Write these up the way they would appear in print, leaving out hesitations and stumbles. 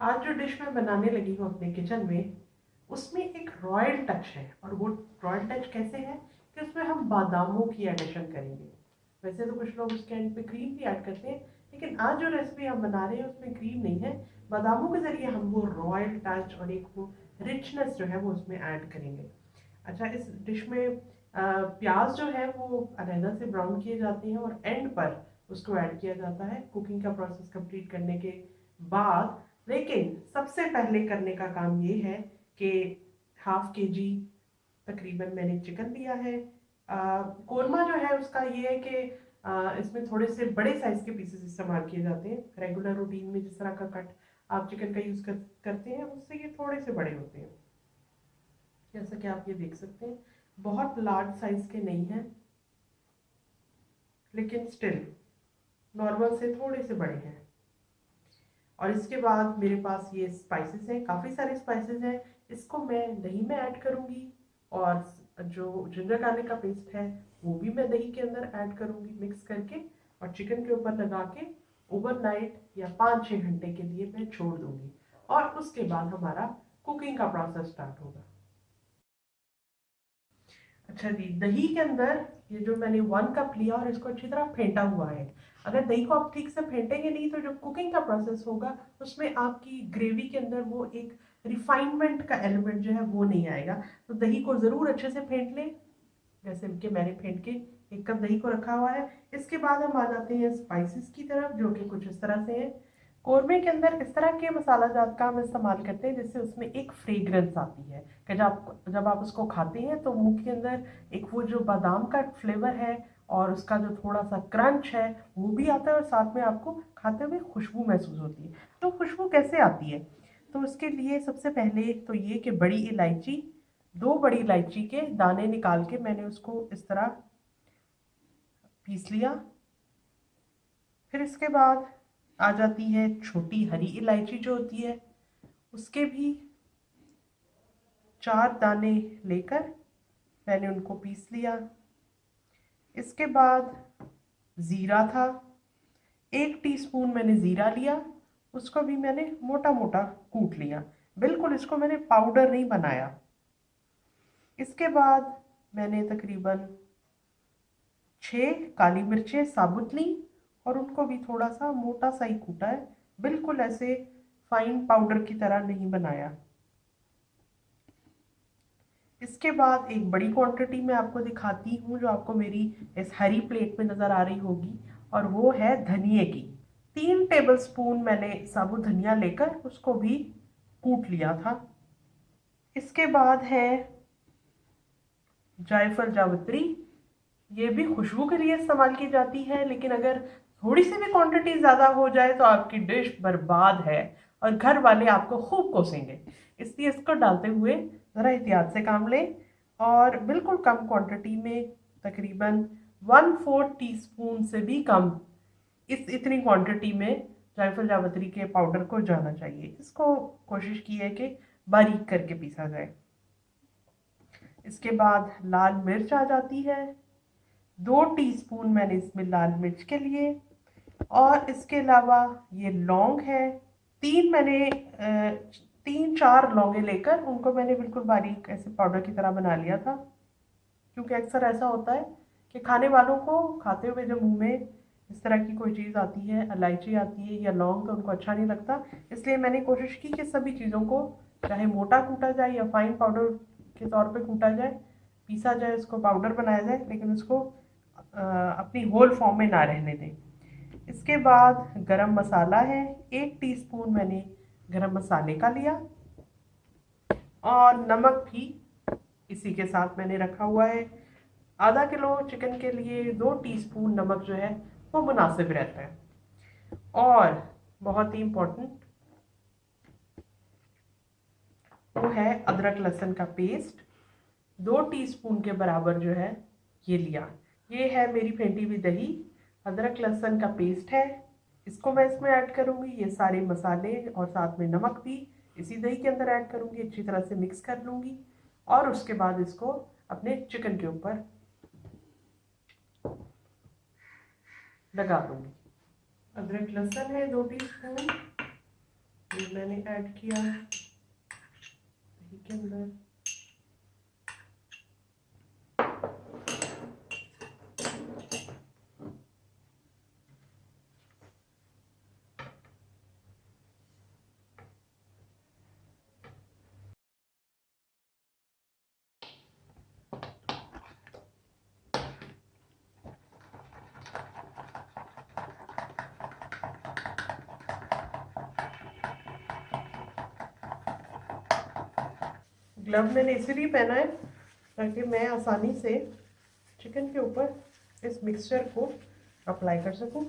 आज जो डिश मैं बनाने लगी हूँ अपने किचन में, उसमें एक रॉयल टच है। और वो रॉयल टच कैसे है कि उसमें हम बादामों की एडिशन करेंगे। वैसे तो कुछ लोग उसके एंड पे क्रीम भी ऐड करते हैं, लेकिन आज जो रेसिपी हम बना रहे हैं उसमें क्रीम नहीं है। बादामों के ज़रिए हम वो रॉयल टच और एक वो रिचनेस जो है वो उसमें ऐड करेंगे। अच्छा, इस डिश में प्याज जो है वो अलहदा से ब्राउन किए जाते हैं और एंड पर उसको ऐड किया जाता है कुकिंग का प्रोसेस कंप्लीट करने के बाद। लेकिन सबसे पहले करने का काम ये है कि हाफ के जी तकरीबन मैंने चिकन लिया है। कोरमा जो है उसका ये है कि इसमें थोड़े से बड़े साइज के पीसेस इस्तेमाल किए जाते हैं। रेगुलर रूटीन में जिस तरह का कट आप चिकन का यूज़ करते हैं उससे ये थोड़े से बड़े होते हैं। जैसा कि आप ये देख सकते हैं, बहुत लार्ज साइज के नहीं हैं, लेकिन स्टिल नॉर्मल से थोड़े से बड़े हैं। और इसके बाद मेरे पास ये स्पाइसेस हैं, काफ़ी सारे स्पाइसेस हैं। इसको मैं दही में ऐड करूँगी और जो जिंजर गार्लिक का पेस्ट है वो भी मैं दही के अंदर ऐड करूँगी मिक्स करके, और चिकन के ऊपर लगा के ओवरनाइट या 5-6 घंटे के लिए मैं छोड़ दूँगी। और उसके बाद हमारा कुकिंग का प्रोसेस स्टार्ट होगा। अच्छा जी, दही के अंदर ये जो मैंने 1 कप लिया और इसको अच्छी तरह फेंटा हुआ है। अगर दही को आप ठीक से फेंटेंगे नहीं तो जो कुकिंग का प्रोसेस होगा उसमें आपकी ग्रेवी के अंदर वो एक रिफाइनमेंट का एलिमेंट जो है वो नहीं आएगा। तो दही को ज़रूर अच्छे से फेंट लें, जैसे कि मैंने फेंट के 1 कप दही को रखा हुआ है। इसके बाद हम आ जाते हैं स्पाइसेस की तरफ, जो कि कुछ इस तरह से हैं। कौरमे के अंदर इस तरह के मसाला जात का हम इस्तेमाल करते हैं जिससे उसमें एक फ्रेग्रेंस आती है कि जब आप उसको खाते हैं तो मुंह के अंदर एक वो जो बादाम का फ्लेवर है और उसका जो थोड़ा सा क्रंच है वो भी आता है, और साथ में आपको खाते हुए खुशबू महसूस होती है। तो खुशबू कैसे आती है? तो उसके लिए सबसे पहले तो ये कि बड़ी इलायची, 2 बड़ी इलायची के दाने निकाल के मैंने उसको इस तरह पीस लिया। फिर इसके बाद आ जाती है छोटी हरी इलायची जो होती है, उसके भी 4 दाने लेकर मैंने उनको पीस लिया। इसके बाद ज़ीरा था, 1 टीस्पून मैंने ज़ीरा लिया, उसको भी मैंने मोटा मोटा कूट लिया। बिल्कुल इसको मैंने पाउडर नहीं बनाया। इसके बाद मैंने तकरीबन 6 काली मिर्चें साबुत ली और उनको भी थोड़ा सा मोटा सा ही कूटा है, बिल्कुल ऐसे फाइन पाउडर की तरह नहीं बनाया। इसके बाद एक बड़ी क्वांटिटी में आपको दिखाती हूँ जो आपको मेरी इस हरी प्लेट में नज़र आ रही होगी, और वो है धनिए की। 3 टेबलस्पून मैंने साबुत धनिया लेकर उसको भी कूट लिया था। इसके बाद है जायफल जावित्री, ये भी खुशबू के लिए इस्तेमाल की जाती है, लेकिन अगर थोड़ी सी भी क्वांटिटी ज़्यादा हो जाए तो आपकी डिश बर्बाद है और घर वाले आपको खूब कोसेंगे। इसलिए इसको डालते हुए ज़रा एहतियात से काम लें, और बिल्कुल कम क्वांटिटी में, तकरीबन 1/4 टीस्पून से भी कम, इतनी क्वांटिटी में जायफल जावित्री के पाउडर को जाना चाहिए। इसको कोशिश की है कि बारीक करके पीसा जाए। इसके बाद लाल मिर्च आ जाती है, 2 टीस्पून मैंने इसमें लाल मिर्च के लिए। और इसके अलावा ये लौंग है, 3 चार लौंगे लेकर उनको मैंने बिल्कुल बारीक ऐसे पाउडर की तरह बना लिया था। क्योंकि अक्सर ऐसा होता है कि खाने वालों को खाते हुए जब मुंह में इस तरह की कोई चीज़ आती है, इलायची आती है या लौंग, तो उनको अच्छा नहीं लगता। इसलिए मैंने कोशिश की कि सभी चीज़ों को चाहे मोटा कूटा जाए या फाइन पाउडर के तौर पे कूटा जाए, पीसा जाए, उसको पाउडर बनाया जाए, लेकिन उसको अपनी होल फॉर्म में ना रहने दें। इसके बाद गरम मसाला है, 1 टीस्पून मैंने गरम मसाले का लिया, और नमक भी इसी के साथ मैंने रखा हुआ है। आधा किलो चिकन के लिए 2 टीस्पून नमक जो है वो मुनासिब रहता है। और बहुत ही इम्पोर्टेंट वो है अदरक लहसुन का पेस्ट, 2 टीस्पून के बराबर जो है ये लिया। ये है मेरी फेंटी हुई दही, अदरक लहसुन का पेस्ट है, इसको मैं इसमें ऐड करूँगी। ये सारे मसाले और साथ में नमक भी इसी दही के अंदर ऐड करूँगी, अच्छी तरह से मिक्स कर लूँगी, और उसके बाद इसको अपने चिकन के ऊपर लगा दूँगी। अदरक लहसुन है 2 टीस्पून, ये मैंने ऐड किया दही के अंदर। ग्लव मैंने इसीलिए पहना है ताकि मैं आसानी से चिकन के ऊपर इस मिक्सचर को अप्लाई कर सकूं।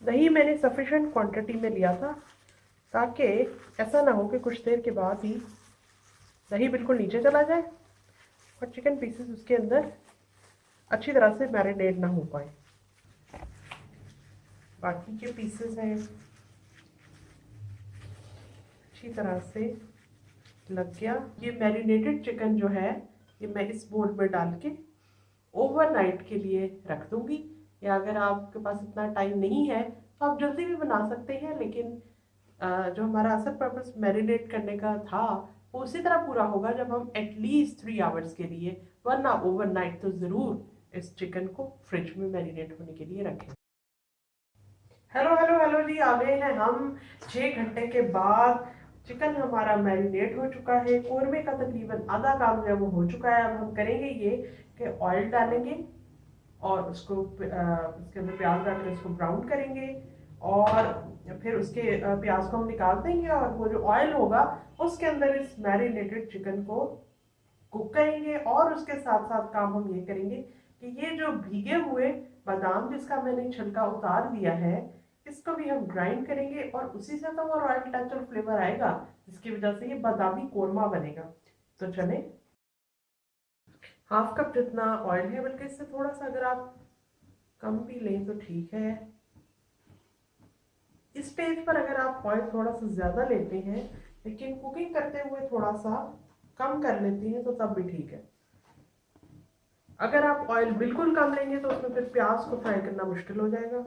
दही मैंने सफिशेंट क्वांटिटी में लिया था ताकि ऐसा ना हो कि कुछ देर के बाद ही दही बिल्कुल नीचे चला जाए और चिकन पीसेस उसके अंदर अच्छी तरह से मैरिनेट ना हो पाए। बाकी के पीसेस हैं अच्छी तरह से लग गया। ये मैरिनेटेड चिकन जो है ये मैं इस बोल में डाल के ओवरनाइट के लिए रख दूंगी, या अगर आपके पास इतना टाइम नहीं है तो आप जल्दी भी बना सकते हैं, लेकिन जो हमारा असल पर्पस मैरिनेट करने का था वो उसी तरह पूरा होगा जब हम एटलीस्ट 3 आवर्स के लिए, वरना ओवरनाइट तो ज़रूर इस चिकन को फ्रिज में मैरिनेट होने के लिए रखें। हेलो हेलो हेलो जी, आ गए हैं हम 6 घंटे के बाद। चिकन हमारा मैरिनेट हो चुका है, कोरमे का तकरीबन आधा काम जो है वो हो चुका है। अब हम करेंगे ये कि ऑयल डालेंगे और उसको उसके अंदर प्याज डालकर उसको ब्राउन करेंगे, और फिर उसके प्याज को हम निकाल देंगे और वो जो ऑयल होगा उसके अंदर इस मैरिनेटेड चिकन को कुक करेंगे। और उसके साथ साथ काम हम ये करेंगे कि ये जो भीगे हुए बादाम जिसका मैंने छिलका उतार दिया है इसको भी हम ग्राइंड करेंगे, और उसी से तो वो रॉयल टच और फ्लेवर आएगा जिसकी वजह से ये बादामी कोरमा बनेगा। तो चले, हाफ कप जितना ऑयल है, बल्कि इससे थोड़ा सा अगर आप कम भी लें तो ठीक है। इस स्टेज पर अगर आप ऑयल थोड़ा सा ज़्यादा लेते हैं लेकिन कुकिंग करते हुए थोड़ा सा कम कर लेते हैं तो तब भी ठीक है। अगर आप ऑयल बिल्कुल कम लेंगे तो उसमें फिर प्याज को फ्राई करना मुश्किल हो जाएगा,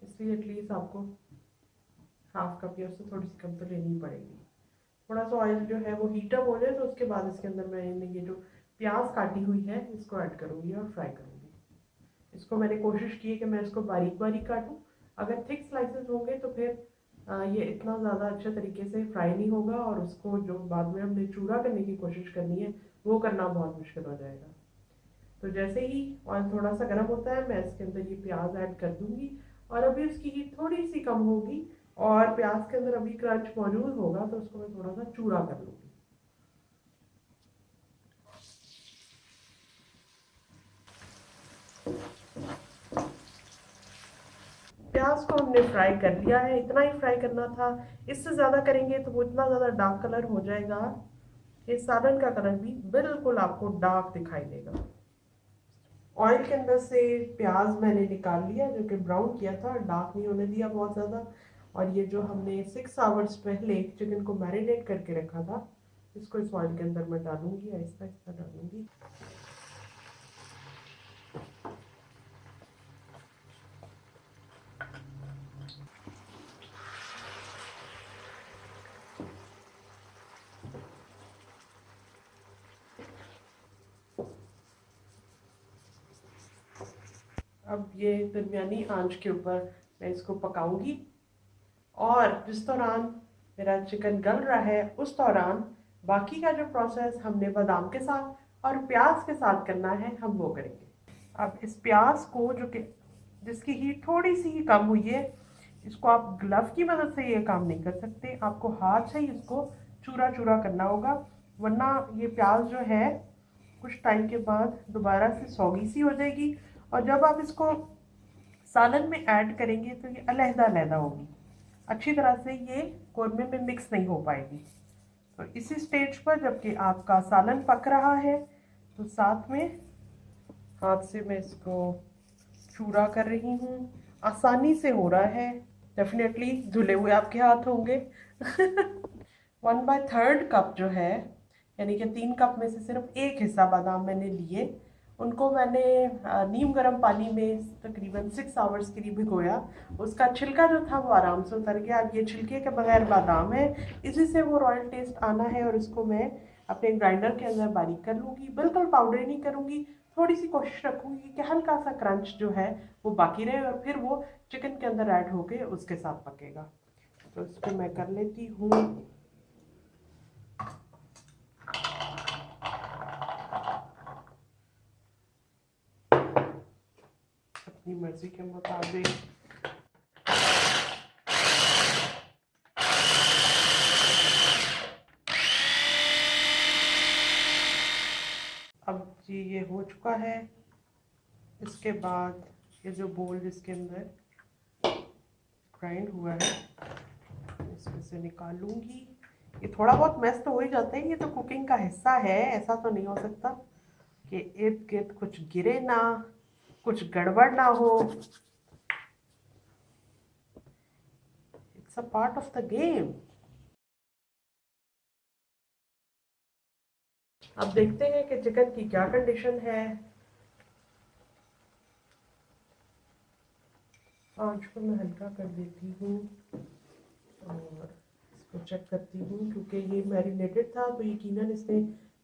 इसलिए एटलीस्ट आपको हाफ कप या उससे थोड़ी सी कम तो लेनी ही पड़ेगी। थोड़ा सा ऑयल जो है वो हीटअप हो जाए तो उसके बाद इसके अंदर मैंने ये जो प्याज काटी हुई है इसको ऐड करूँगी और फ्राई करूँगी। इसको मैंने कोशिश की है कि मैं इसको बारीक बारीक काटूँ। अगर थिक स्लाइसेस होंगे तो फिर ये इतना ज़्यादा अच्छे तरीके से फ्राई नहीं होगा, और उसको जो बाद में हमने चूरा करने की कोशिश करनी है वो करना बहुत मुश्किल हो जाएगा। तो जैसे ही ऑयल थोड़ा सा गर्म होता है मैं इसके अंदर ये प्याज ऐड कर दूंगी, और अभी उसकी हीट थोड़ी सी कम होगी और प्याज के अंदर अभी क्रंच मौजूद होगा तो उसको मैं थोड़ा सा चूरा कर लूँगी। प्याज को हमने फ्राई कर लिया है, इतना ही फ्राई करना था। इससे ज़्यादा करेंगे तो वो इतना ज़्यादा डार्क कलर हो जाएगा कि सालन का कलर भी बिल्कुल आपको डार्क दिखाई देगा। ऑयल के अंदर से प्याज मैंने निकाल लिया, जो कि ब्राउन किया था, डार्क नहीं होने दिया बहुत ज़्यादा। और ये जो हमने 6 आवर्स पहले चिकन को मैरिनेट करके रखा था इसको इस ऑयल के अंदर मैं डालूंगी, आहिस्ता आहिस्ता डालूंगी। अब ये दरमियानी आंच के ऊपर मैं इसको पकाऊंगी, और जिस दौरान मेरा चिकन गल रहा है उस दौरान बाकी का जो प्रोसेस हमने बादाम के साथ और प्याज के साथ करना है हम वो करेंगे। अब इस प्याज को जो कि जिसकी हीट थोड़ी सी ही कम हुई है, इसको आप ग्लव की मदद से ये काम नहीं कर सकते, आपको हाथ से ही इसको चूरा चूरा करना होगा, वरना ये प्याज जो है कुछ टाइम के बाद दोबारा से सौगी सी हो जाएगी, और जब आप इसको सालन में ऐड करेंगे तो ये अलहदा अलहदा होगी, अच्छी तरह से ये कोरमे में मिक्स नहीं हो पाएगी। तो इसी स्टेज पर जबकि आपका सालन पक रहा है तो साथ में हाथ से मैं इसको चूरा कर रही हूँ, आसानी से हो रहा है। डेफिनेटली धुले हुए आपके हाथ होंगे। 1/3 कप जो है यानी कि 3 कप में से सिर्फ 1 हिस्सा बादाम मैंने लिए। उनको मैंने नीम गर्म पानी में तकरीबन 6 आवर्स के लिए भिगोया। उसका छिलका जो था वो आराम से उतर गया। अब ये छिलके के बगैर बादाम है, इसी से वो रॉयल टेस्ट आना है। और इसको मैं अपने ग्राइंडर के अंदर बारीक कर लूँगी, बिल्कुल पाउडर नहीं करूँगी। थोड़ी सी कोशिश रखूँगी कि हल्का सा क्रंच जो है वो बाकी रहे और फिर वो चिकन के अंदर ऐड होके उसके साथ पकेगा। तो इसको मैं कर लेती हूँ। अपनी मर्जी के मुताबिक अब जी ये हो चुका है। इसके बाद ये जो बोल जिसके अंदर ग्राइंड हुआ है इसमें से निकालूंगी। ये थोड़ा बहुत मैस तो हो ही जाते हैं, ये तो कुकिंग का हिस्सा है। ऐसा तो नहीं हो सकता कि इर्द गिर्द कुछ गिरे ना, कुछ गड़बड़ ना हो। It's a part of the game. अब देखते हैं कि चिकन की क्या कंडीशन है। आंच को मैं हल्का कर देती हूँ और इसको चेक करती हूँ, क्योंकि ये मैरिनेटेड था तो यकीनन इसने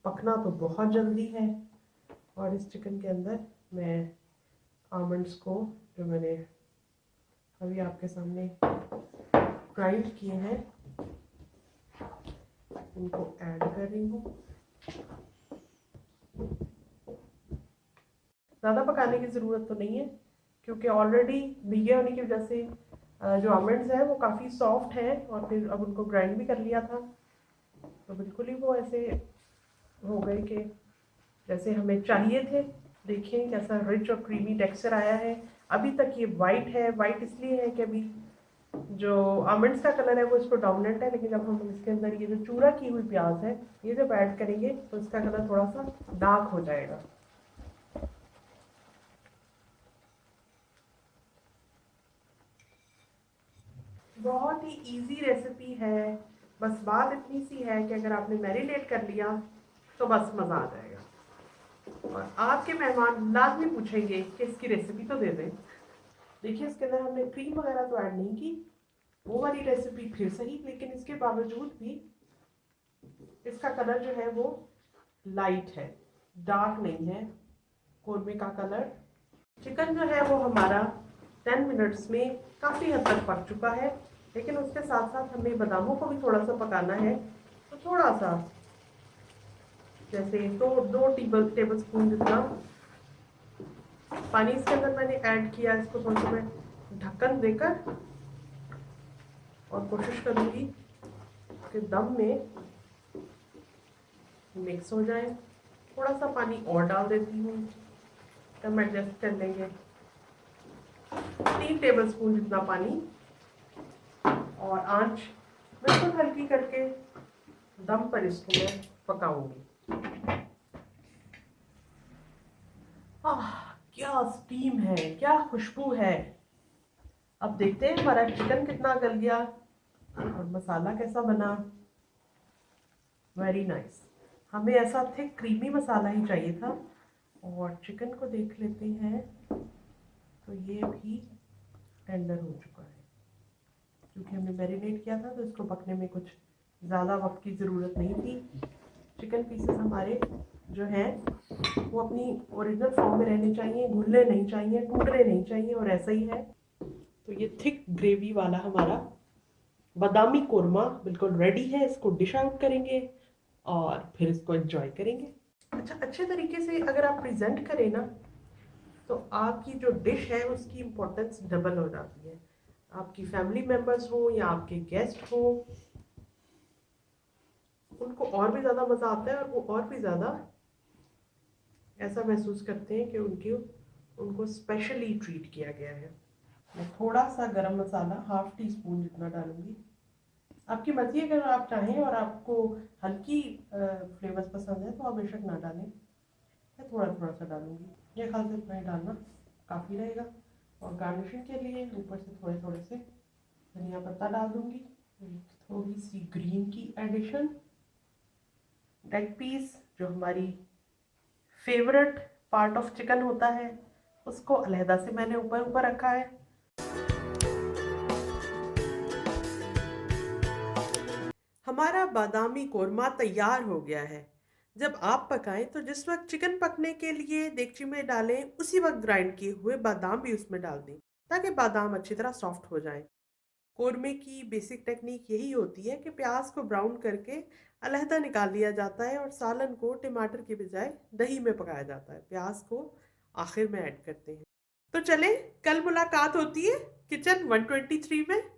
पकना तो बहुत जल्दी है। और इस चिकन के अंदर मैं आमंड्स को जो मैंने अभी आपके सामने ग्राइंड किए हैं उनको ऐड कर रही हूँ। ज़्यादा पकाने की ज़रूरत तो नहीं है, क्योंकि ऑलरेडी भीगे होने की वजह से जो आमंड्स हैं वो काफ़ी सॉफ्ट हैं और फिर अब उनको ग्राइंड भी कर लिया था तो बिल्कुल ही वो ऐसे हो गए कि जैसे हमें चाहिए थे। देखिए कैसा रिच और क्रीमी टेक्सचर आया है। अभी तक ये वाइट है। वाइट इसलिए है कि अभी जो आमंड्स का कलर है वो इसको डोमिनेंट है, लेकिन जब हम इसके अंदर ये जो चूरा की हुई प्याज है ये जब ऐड करेंगे तो इसका कलर थोड़ा सा डार्क हो जाएगा। बहुत ही इजी रेसिपी है। बस बात इतनी सी है कि अगर आपने मैरिनेट कर लिया तो बस मज़ा आ जाएगा और आपके मेहमान लाजमी पूछेंगे कि इसकी रेसिपी तो दे दें। देखिए इसके अंदर हमने क्रीम वगैरह तो ऐड नहीं की, वो वाली रेसिपी फिर सही, लेकिन इसके बावजूद भी इसका कलर जो है वो लाइट है, डार्क नहीं है कौरमे का कलर। चिकन जो है वो हमारा 10 मिनट्स में काफ़ी हद तक पक चुका है, लेकिन उसके साथ साथ हमें बादामों को भी थोड़ा सा पकाना है। तो थोड़ा सा जैसे दो टेबल स्पून जितना पानी इसके अंदर मैंने ऐड किया। इसको थोड़ा सा मैं ढक्कन देकर और कोशिश करूँगी कि दम में मिक्स हो जाए। थोड़ा सा पानी और डाल देती हूँ, तब एडजस्ट कर लेंगे। 3 टेबल स्पून जितना पानी और आंच बिल्कुल हल्की करके दम पर इसको मैं पकाऊंगी। क्या स्टीम है, क्या खुशबू है। अब देखते हैं हमारा चिकन कितना गल गया और मसाला कैसा बना। Very nice. हमें ऐसा थिक क्रीमी मसाला ही चाहिए था। और चिकन को देख लेते हैं तो ये भी टेंडर हो चुका है, क्योंकि हमने मैरिनेट किया था तो इसको पकने में कुछ ज़्यादा वक्त की ज़रूरत नहीं थी। चिकन पीसेस हमारे जो हैं वो अपनी ओरिजिनल फॉर्म में रहने चाहिए, घुलने नहीं चाहिए, टूटने नहीं चाहिए, और ऐसा ही है। तो ये थिक ग्रेवी वाला हमारा बादामी कोरमा बिल्कुल रेडी है। इसको डिश आउट करेंगे और फिर इसको एंजॉय करेंगे। अच्छा, अच्छे तरीके से अगर आप प्रेजेंट करें ना तो आपकी जो डिश है उसकी इम्पोर्टेंस डबल हो जाती है। आपकी फैमिली मेम्बर्स हो या आपके गेस्ट हो, उनको और भी ज़्यादा मज़ा आता है और वो और भी ज़्यादा ऐसा महसूस करते हैं कि उनको स्पेशली ट्रीट किया गया है। मैं थोड़ा सा गरम मसाला 1/2 टीस्पून जितना डालूंगी। आपकी मर्जी, अगर आप चाहें और आपको हल्की फ्लेवर्स पसंद है तो आप बेशक ना डालें। मैं थोड़ा थोड़ा सा डालूंगी, ये ख्याल से इतना ही डालना काफ़ी रहेगा। और गार्निशिंग के लिए ऊपर से थोड़े थोड़े से धनिया पत्ता डाल दूंगी, थोड़ी सी ग्रीन की एडिशन। लेग पीस जो हमारी फेवरेट पार्ट ऑफ चिकन होता है उसको अलहदा से मैंने ऊपर ऊपर रखा है। हमारा बादामी कोरमा तैयार हो गया है। जब आप पकाएं तो जिस वक्त चिकन पकने के लिए देगची में डालें उसी वक्त ग्राइंड किए हुए बादाम भी उसमें डाल दें ताकि बादाम अच्छी तरह सॉफ्ट हो जाएं। कोरमे की बेसिक टेक्निक यही होती है कि प्याज को ब्राउन करके अलहदा निकाल लिया जाता है और सालन को टमाटर के बजाय दही में पकाया जाता है। प्याज को आखिर में ऐड करते हैं। तो चलें, कल मुलाकात होती है किचन 123 में।